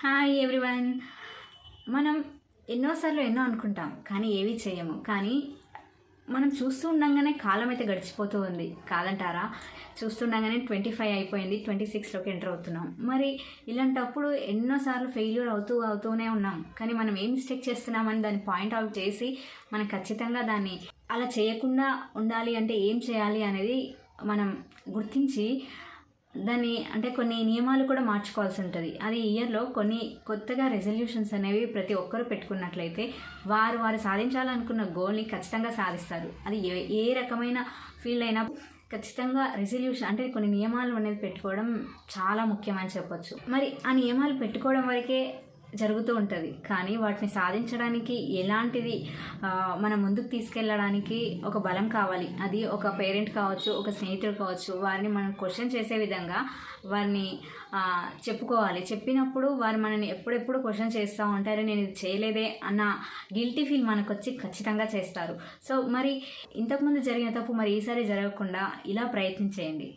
Hi everyone. మనం ఎన్నోసార్లు ఎన్నో అనుకుంటాం కానీ ఏవి చేయము. కానీ మనం చూస్తూ ఉండగానే కాలం అయితే గడిచిపోతూ ఉంది కాదంటారా? చూస్తుండగానే 25 అయిపోయింది, 26లోకి ఎంటర్ అవుతున్నాం. మరి ఇలాంటప్పుడు ఎన్నోసార్లు ఫెయిల్యూర్ అవుతూనే ఉన్నాం. కానీ మనం ఏం మిస్టేక్ చేస్తున్నామని దాన్ని పాయింట్ అవుట్ చేసి మనం ఖచ్చితంగా దాన్ని అలా చేయకుండా ఉండాలి అంటే ఏం చేయాలి అనేది మనం గుర్తించి దాన్ని అంటే కొన్ని నియమాలు కూడా మార్చుకోవాల్సి ఉంటుంది. అది ఇయర్లో కొన్ని కొత్తగా రెజల్యూషన్స్ అనేవి ప్రతి ఒక్కరూ పెట్టుకున్నట్లయితే వారు సాధించాలనుకున్న గోల్ని ఖచ్చితంగా సాధిస్తారు. అది ఏ రకమైన ఫీల్డ్ అయినా ఖచ్చితంగా రెజల్యూషన్ అంటే కొన్ని నియమాలు అనేది పెట్టుకోవడం చాలా ముఖ్యమని చెప్పొచ్చు. మరి ఆ నియమాలు పెట్టుకోవడం వరకే జరుగుతూ ఉంటుంది. కానీ వాటిని సాధించడానికి ఎలాంటిది మనం ముందుకు తీసుకెళ్ళడానికి ఒక బలం కావాలి. అది ఒక పేరెంట్ కావచ్చు, ఒక స్నేహితుడు కావచ్చు, వారిని మనం క్వశ్చన్ చేసే విధంగా వారిని చెప్పుకోవాలి. చెప్పినప్పుడు వారు మనని ఎప్పుడెప్పుడు క్వశ్చన్ చేస్తూ ఉంటారు, నేను ఇది చేయలేదే అన్న గిల్టీ ఫీల్ మనకు వచ్చి ఖచ్చితంగా చేస్తారు. సో మరి ఇంతకుముందు జరిగిన తప్పు మరి ఈసారి జరగకుండా ఇలా ప్రయత్నం చేయండి.